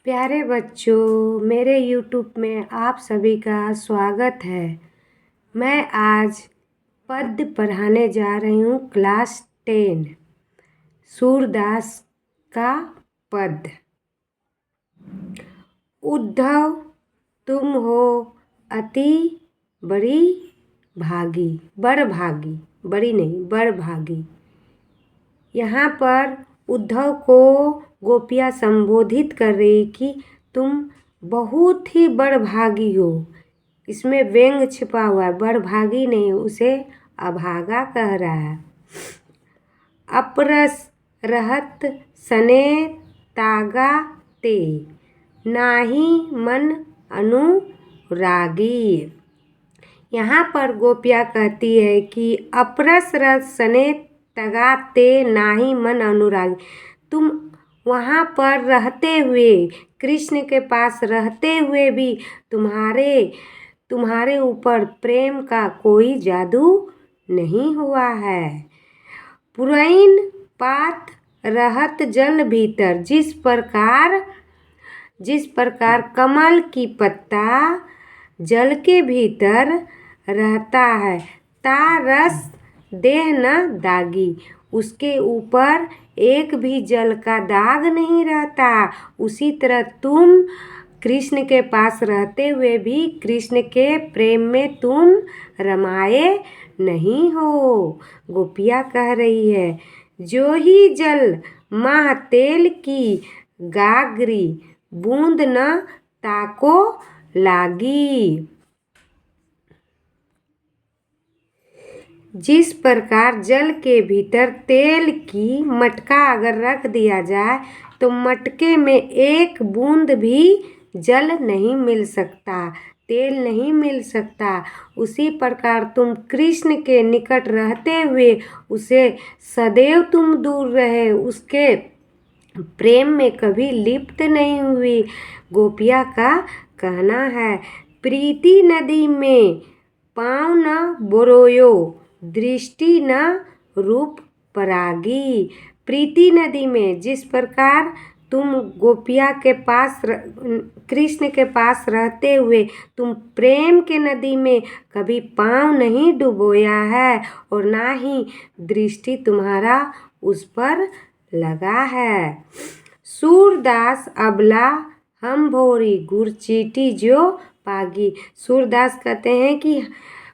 प्यारे बच्चों, मेरे यूट्यूब में आप सभी का स्वागत है। मैं आज पद्य पढ़ाने जा रही हूँ क्लास 10 सूरदास का पद्य। उद्धव तुम हो अति बड़ी भागी, बड़भागी, बड़ी नहीं बड़भागी। यहाँ पर उद्धव को गोपियाँ संबोधित कर रही कि तुम बहुत ही बड़भागी हो। इसमें व्यंग छिपा हुआ है, बड़भागी नहीं, उसे अभागा कह रहा है। अपरस रहत सने तागा ते, नाही मन अनुरागी। यहाँ पर गोपियाँ कहती है कि अपरस रस सने तगाते नाही मन अनुरागी। तुम वहाँ पर रहते हुए, कृष्ण के पास रहते हुए भी तुम्हारे ऊपर प्रेम का कोई जादू नहीं हुआ है। पुरैन पात रहत जल भीतर, जिस प्रकार कमल की पत्ता जल के भीतर रहता है, ता रस देह न दागी, उसके ऊपर एक भी जल का दाग नहीं रहता। उसी तरह तुम कृष्ण के पास रहते हुए भी कृष्ण के प्रेम में तुम रमाए नहीं हो। गोपियाँ कह रही है, जो ही जल माह तेल की गागरी, बूंद न ताको लागी। जिस प्रकार जल के भीतर तेल की मटका अगर रख दिया जाए तो मटके में एक बूंद भी जल नहीं मिल सकता, तेल नहीं मिल सकता। उसी प्रकार तुम कृष्ण के निकट रहते हुए उसे सदैव तुम दूर रहे, उसके प्रेम में कभी लिप्त नहीं हुई। गोपिया का कहना है, प्रीति नदी में पाँव न बोरोयो, दृष्टि न रूप परागी। प्रीति नदी में जिस प्रकार तुम गोपिया के पास कृष्ण के पास रहते हुए तुम प्रेम के नदी में कभी पाँव नहीं डुबोया है और ना ही दृष्टि तुम्हारा उस पर लगा है। सूरदास अबला हम भोरी, गुड़ चीटी जो पागी। सूरदास कहते हैं कि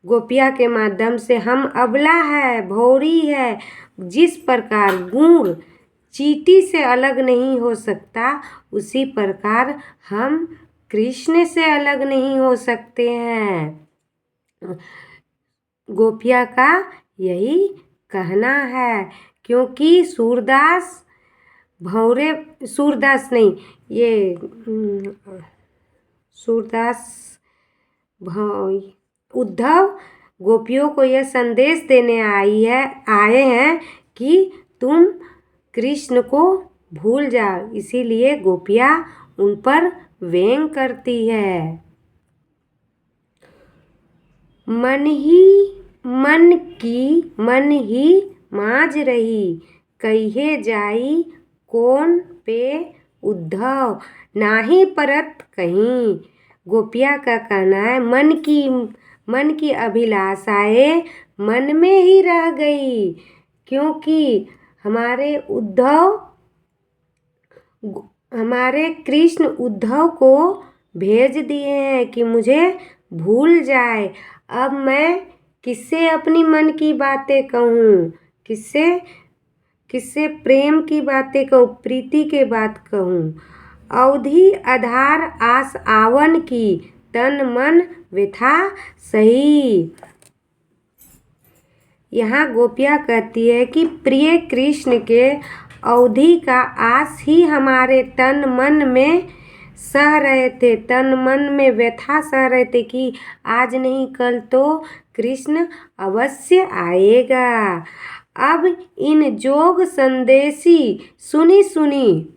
गोपिया के माध्यम से हम अबला है, भौरी है। जिस प्रकार गुड़ चीटी से अलग नहीं हो सकता, उसी प्रकार हम कृष्ण से अलग नहीं हो सकते हैं। गोपिया का यही कहना है, क्योंकि सूरदास उद्धव गोपियों को यह संदेश देने आए हैं कि तुम कृष्ण को भूल जाओ। इसीलिए गोपियाँ उन पर व्यंग करती है। मन ही माज रही, कहिए जाई कौन पे उद्धव, नाही परत कहीं। गोपिया का कहना है, मन की अभिलाषाएं मन में ही रह गई, क्योंकि हमारे कृष्ण उद्धव को भेज दिए हैं कि मुझे भूल जाए। अब मैं किससे अपनी मन की बातें कहूँ, किससे प्रेम की बातें कहूँ, प्रीति के बात कहूँ। अवधि आधार आस आवन की, तन मन व्यथा सही। यहाँ गोपियाँ कहती है कि प्रिय कृष्ण के अवधि का आस ही हमारे तन मन में सह रहे थे, तन मन में व्यथा सह रहे थे कि आज नहीं कल तो कृष्ण अवश्य आएगा। अब इन जोग संदेशी सुनी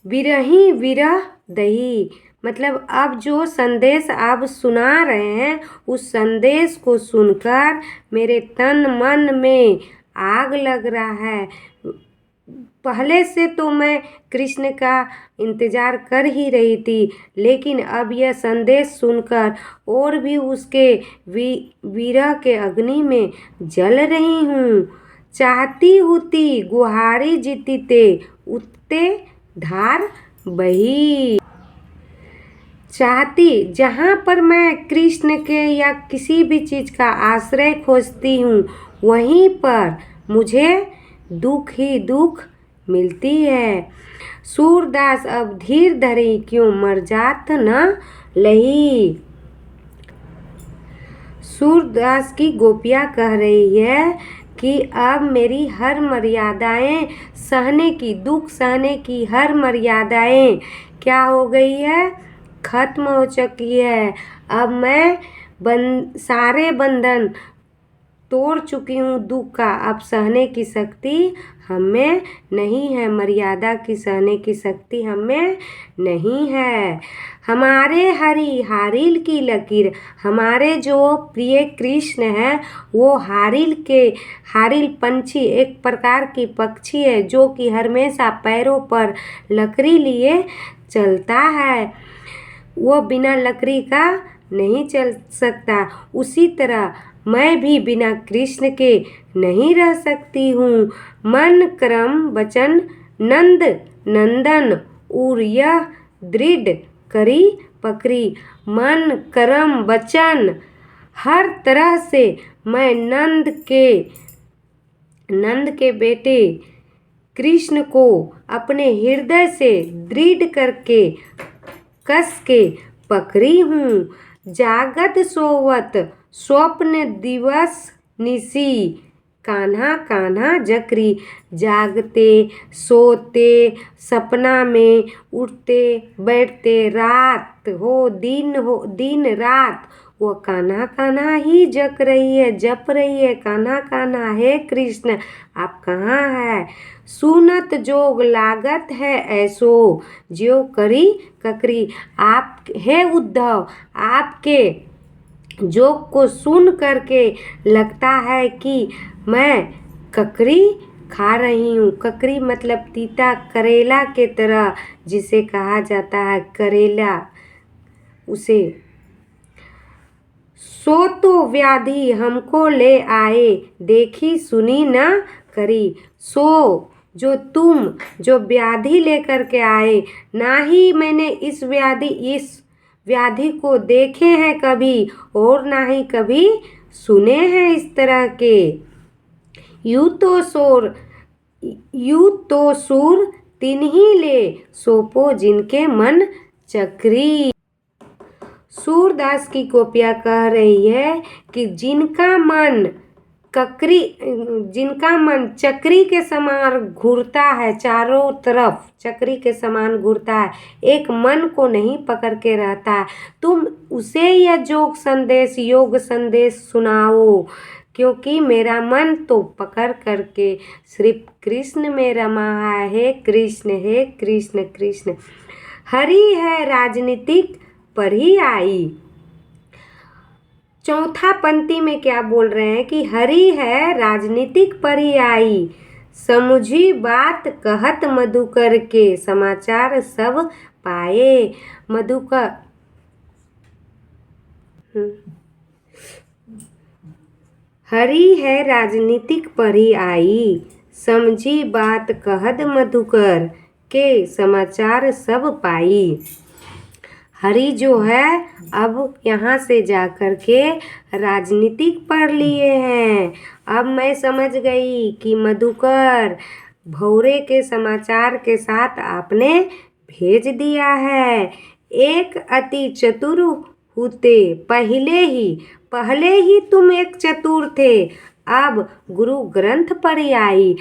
विरही विरह दही, मतलब अब जो संदेश आप सुना रहे हैं उस संदेश को सुनकर मेरे तन मन में आग लग रहा है। पहले से तो मैं कृष्ण का इंतज़ार कर ही रही थी, लेकिन अब यह संदेश सुनकर और भी उसके विरह के अग्नि में जल रही हूँ। चाहती होती गुहारी जीतीते उठते धार बही। चाहती जहाँ पर मैं कृष्ण के या किसी भी चीज़ का आश्रय खोजती हूँ, वहीं पर मुझे दुख ही दुख मिलती है। सूरदास अब धीर धरी क्यों मर जात न लही। सूरदास की गोपियाँ कह रही है कि अब मेरी हर मर्यादाएं सहने की, दुख सहने की हर मर्यादाएं क्या हो गई है, खत्म हो चुकी है। अब मैं सारे बंधन तोड़ चुकी हूँ दुख का। अब सहने की शक्ति हमें नहीं है, मर्यादा की सहने की शक्ति हमें नहीं है। हमारे हरि हारिल की लकीर, हमारे जो प्रिय कृष्ण है वो हारिल पंछी, एक प्रकार की पक्षी है जो कि हमेशा पैरों पर लकड़ी लिए चलता है। वो बिना लकड़ी का नहीं चल सकता। उसी तरह मैं भी बिना कृष्ण के नहीं रह सकती हूँ। मन क्रम वचन नंद नंदन और यह दृढ़ करी पकड़ी। मन कर्म वचन हर तरह से मैं नंद के बेटे कृष्ण को अपने हृदय से दृढ़ करके कस के पकड़ी हूँ। जागत सोवत स्वप्न दिवस निसी, कान्हा कान्हा जकरी। जागते सोते सपना में, उठते बैठते, रात हो दिन रात वो कान्हा कान्हा ही जप रही है। कान्हा कान्हा हे कृष्ण आप कहाँ है। सुनत जोग लागत है ऐसो, ज्यो करी ककरी। आप हे उद्धव, आपके जोग को सुन करके लगता है कि मैं ककरी खा रही हूँ। ककरी मतलब तीता करेला के तरह जिसे कहा जाता है करेला, उसे। सो तो व्याधि हमको ले आए, देखी सुनी न करी। सो जो व्याधि लेकर के आए, ना ही मैंने इस व्याधि को देखे हैं कभी, और ना ही कभी सुने हैं इस तरह के। यूं तो सूर तिन्ही ले, सोपो जिनके मन चक्री। सूरदास की गोपियाँ कह रही है कि जिनका मन चक्री के समान घूरता है, चारों तरफ चक्री के समान घूरता है, एक मन को नहीं पकड़ के रहता है, तुम उसे यह योग संदेश सुनाओ। क्योंकि मेरा मन तो पकड़ करके सिर्फ कृष्ण में रमा है। हे कृष्ण कृष्ण। हरि है राजनीतिक पर ही आई। चौथा पंक्ति में क्या बोल रहे हैं कि हरि है राजनीतिक पर ही आई। समझी बात कहत मधुकर के, समाचार सब पाए। मधुकर हरि है राजनीतिक पर ही आई, समझी बात कहत मधुकर के, समाचार सब पाई। हरि जो है अब यहाँ से जा कर के राजनीतिक पढ़ लिए हैं। अब मैं समझ गई कि मधुकर भौरे के समाचार के साथ आपने भेज दिया है। एक अति चतुर होते, पहले ही तुम एक चतुर थे, अब गुरु ग्रंथ पर आई।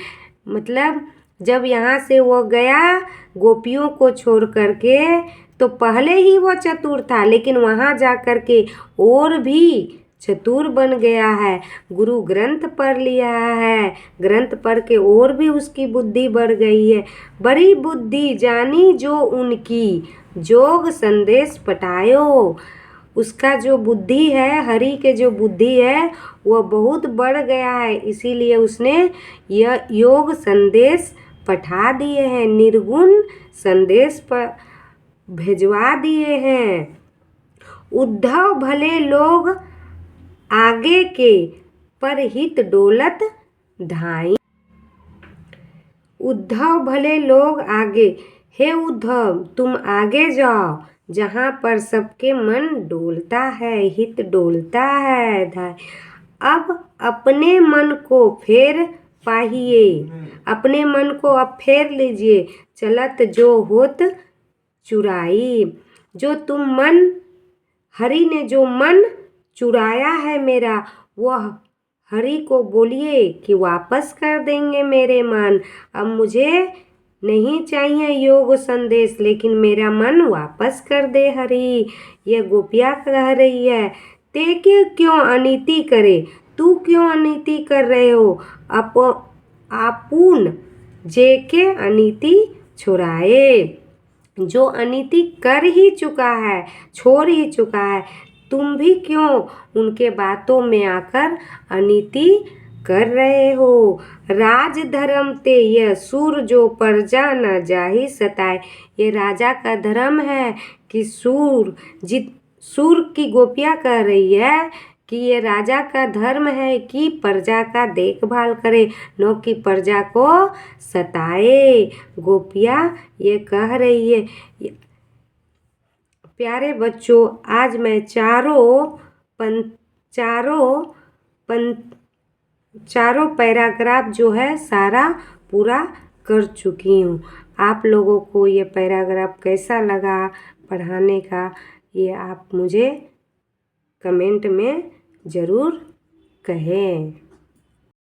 मतलब जब यहाँ से वो गया गोपियों को छोड़ करके, तो पहले ही वो चतुर था, लेकिन वहाँ जा कर के और भी चतुर बन गया है। गुरु ग्रंथ पढ़ लिया है, ग्रंथ पढ़ के और भी उसकी बुद्धि बढ़ गई है। बड़ी बुद्धि जानी जो उनकी, जोग संदेश पटायो। उसका जो बुद्धि है, हरि के जो बुद्धि है वो बहुत बढ़ गया है, इसीलिए उसने यह योग संदेश पठा दिए हैं, निर्गुण संदेश पर भिजवा दिए हैं। उद्धव भले लोग आगे के, पर हित डोलत धाई। उद्धव भले लोग आगे, हे उद्धव तुम आगे जाओ, जहाँ पर सबके मन डोलता है, हित डोलता है। अब अपने मन को फेर पाहिए, अपने मन को अब फेर लीजिए, चलत जो होत चुराई। जो तुम मन, हरि ने जो मन चुराया है मेरा, वह हरि को बोलिए कि वापस कर देंगे मेरे मन। अब मुझे नहीं चाहिए योग संदेश, लेकिन मेरा मन वापस कर दे हरि। ये गोपिया कह रही है, ते क्यों अनीति करे, तू क्यों अनीति कर रहे हो। आपून जेके अनीति छुड़ाए, जो अनीति कर ही चुका है, छोड़ ही चुका है, तुम भी क्यों उनके बातों में आकर अनीति कर रहे हो। राज धर्म ते यह सूर जो प्रजा न जाहि सताए। ये राजा का धर्म है कि सूर की गोपियाँ कह रही है कि ये राजा का धर्म है कि प्रजा का देखभाल करे, न कि प्रजा को सताए। गोपियाँ ये कह रही है। प्यारे बच्चों, आज मैं चारों पैराग्राफ जो है सारा पूरा कर चुकी हूँ। आप लोगों को ये पैराग्राफ कैसा लगा पढ़ाने का, ये आप मुझे कमेंट में ज़रूर कहें।